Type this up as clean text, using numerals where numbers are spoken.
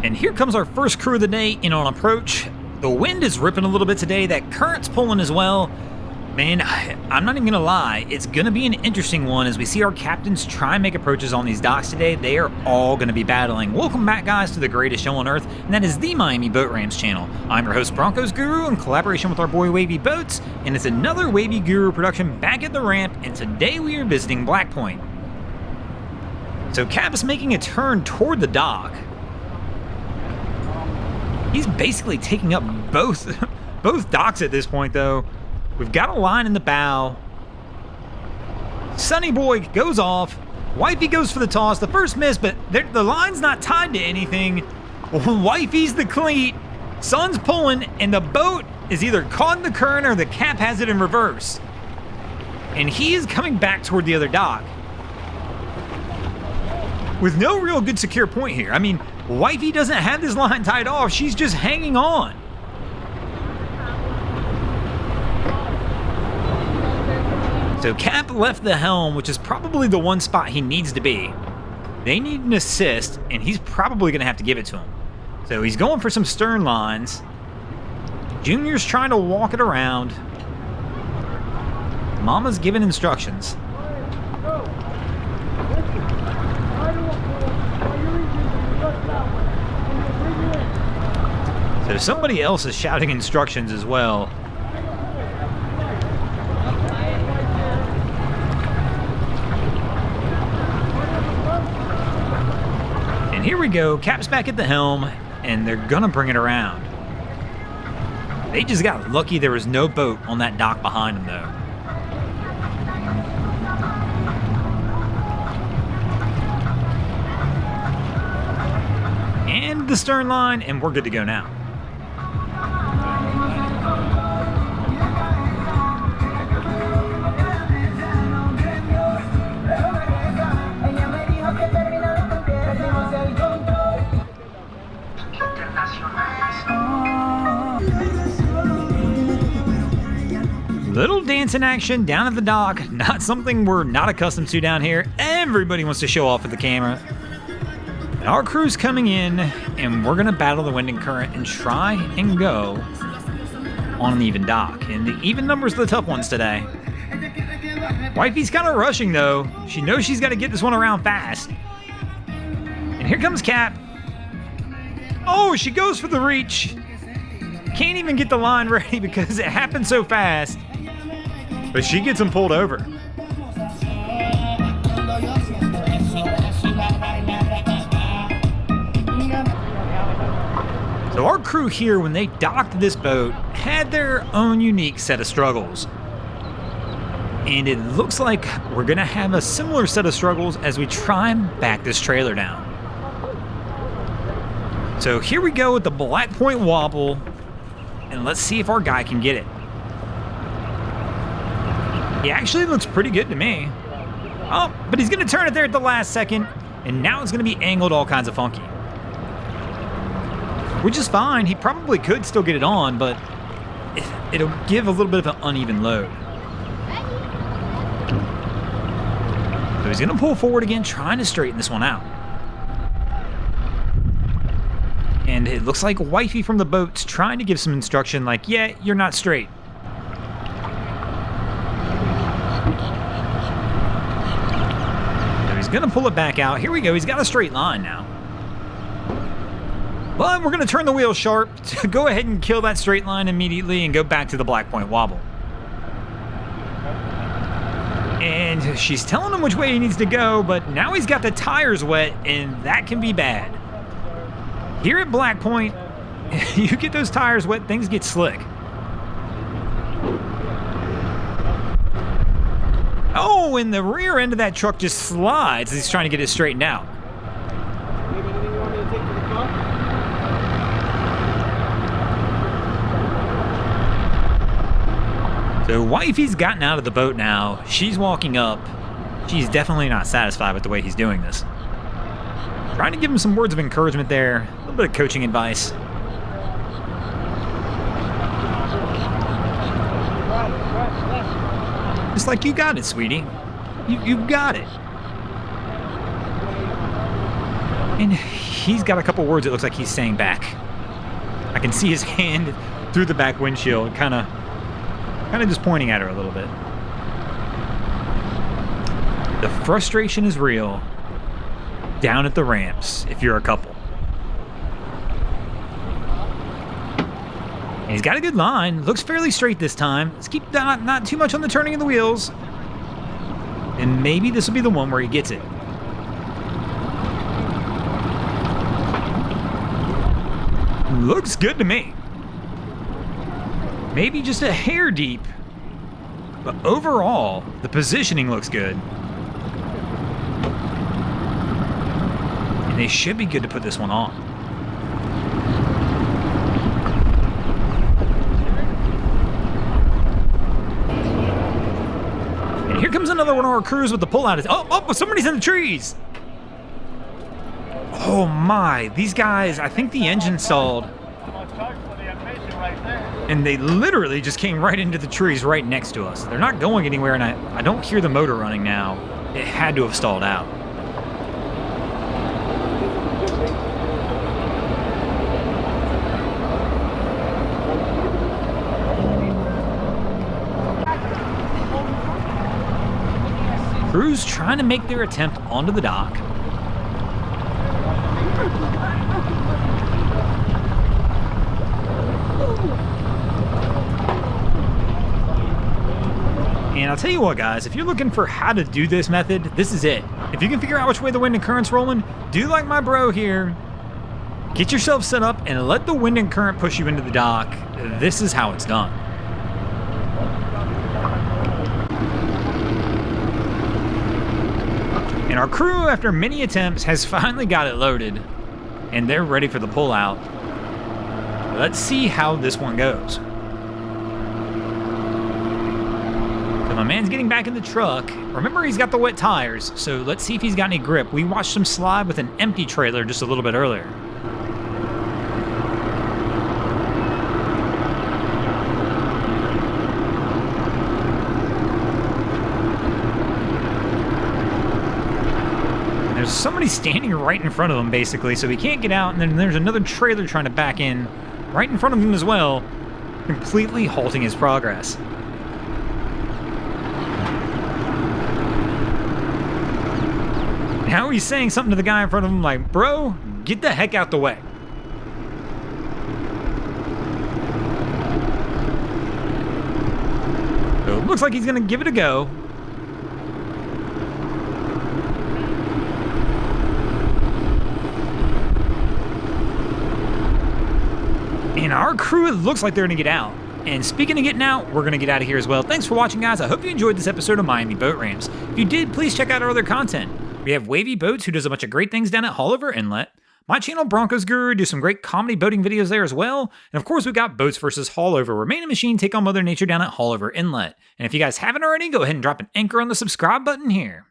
And here comes our first crew of the day in on approach. The wind is ripping a little bit today, that current's pulling as well. Man, I'm not even gonna lie, it's gonna be an interesting one as we see our captains try and make approaches on these docks today. They are all gonna be battling. Welcome back, guys, to the greatest show on earth, and that is the Miami Boat Rams channel. I'm your host, Broncos Guru, in collaboration with our boy Wavy Boats, and it's another Wavy Guru production back at the ramp, and today we are visiting Black Point. So Cap is making a turn toward the dock. He's basically taking up both docks at this point, though. We've got a line in the bow. Sunny Boy goes off. Wifey goes for the toss. The first miss, but the line's not tied to anything. Wifey's the cleat. Sun's pulling, and the boat is either caught in the current or the Cap has it in reverse. And he is coming back toward the other dock with no real good secure point here. I mean, Wifey doesn't have this line tied off. She's just hanging on. So Cap left the helm, which is probably the one spot he needs to be. They need an assist, and he's probably going to have to give it to him. So he's going for some stern lines. Junior's trying to walk it around. Mama's giving instructions. So somebody else is shouting instructions as well. And here we go, Cap's back at the helm, and they're gonna bring it around. They just got lucky there was no boat on that dock behind them, though. And the stern line, and we're good to go now. Little dancing action down at the dock, not something we're not accustomed to down here. Everybody wants to show off with the camera. And our crew's coming in, and we're gonna battle the wind and current and try and go on an even dock. And the even numbers are the tough ones today. Wifey's kind of rushing though. She knows she's got to get this one around fast. And here comes Cap. Oh, she goes for the reach. Can't even get the line ready because it happened so fast. But she gets him pulled over. So our crew here, when they docked this boat, had their own unique set of struggles. And it looks like we're gonna have a similar set of struggles as we try and back this trailer down. So here we go with the Black Point wobble, and let's see if our guy can get it. He actually looks pretty good to me. Oh, but he's gonna turn it there at the last second, and now it's gonna be angled all kinds of funky. Which is fine, he probably could still get it on, but it'll give a little bit of an uneven load. So he's gonna pull forward again, trying to straighten this one out. And it looks like Wifey from the boat's trying to give some instruction like, yeah, you're not straight. So he's gonna pull it back out. Here we go, he's got a straight line now. But we're gonna turn the wheel sharp to go ahead and kill that straight line immediately and go back to the Black Point wobble. And she's telling him which way he needs to go, but now he's got the tires wet, and that can be bad. Here at Black Point, you get those tires wet, things get slick. Oh, and the rear end of that truck just slides as he's trying to get it straightened out. So Wifey's gotten out of the boat now. She's walking up. She's definitely not satisfied with the way he's doing this. Trying to give him some words of encouragement there. A little bit of coaching advice. It's like, you got it, sweetie. You've got it. And he's got a couple words it looks like he's saying back. I can see his hand through the back windshield, kind of just pointing at her a little bit. The frustration is real down at the ramps if you're a couple. And he's got a good line. Looks fairly straight this time. Let's keep not too much on the turning of the wheels. And maybe this will be the one where he gets it. Looks good to me. Maybe just a hair deep. But overall, the positioning looks good. And they should be good to put this one on. And here comes another one of our crews with the pullout. Oh, somebody's in the trees. Oh my, these guys, I think the engine stalled. And they literally just came right into the trees right next to us. They're not going anywhere, and I don't hear the motor running now. It had to have stalled out. Crews trying to make their attempt onto the dock. And I'll tell you what, guys, if you're looking for how to do this method, this is it. If you can figure out which way the wind and current's rolling, do like my bro here. Get yourself set up and let the wind and current push you into the dock. This is how it's done. And our crew, after many attempts, has finally got it loaded. And they're ready for the pullout. Let's see how this one goes. So my man's getting back in the truck. Remember, he's got the wet tires, so let's see if he's got any grip. We watched him slide with an empty trailer just a little bit earlier. And there's somebody standing right in front of him, basically, so he can't get out, and then there's another trailer trying to back in right in front of him as well, completely halting his progress. Now he's saying something to the guy in front of him like, bro, get the heck out the way. So it looks like he's going to give it a go. And our crew, it looks like they're going to get out. And speaking of getting out, we're going to get out of here as well. Thanks for watching, guys. I hope you enjoyed this episode of Miami Boat Ramps. If you did, please check out our other content. We have Wavy Boats, who does a bunch of great things down at Haulover Inlet. My channel, Broncos Guru, do some great comedy boating videos there as well. And of course, we've got Boats vs. Haulover, where Man and Machine take on Mother Nature down at Haulover Inlet. And if you guys haven't already, go ahead and drop an anchor on the subscribe button here.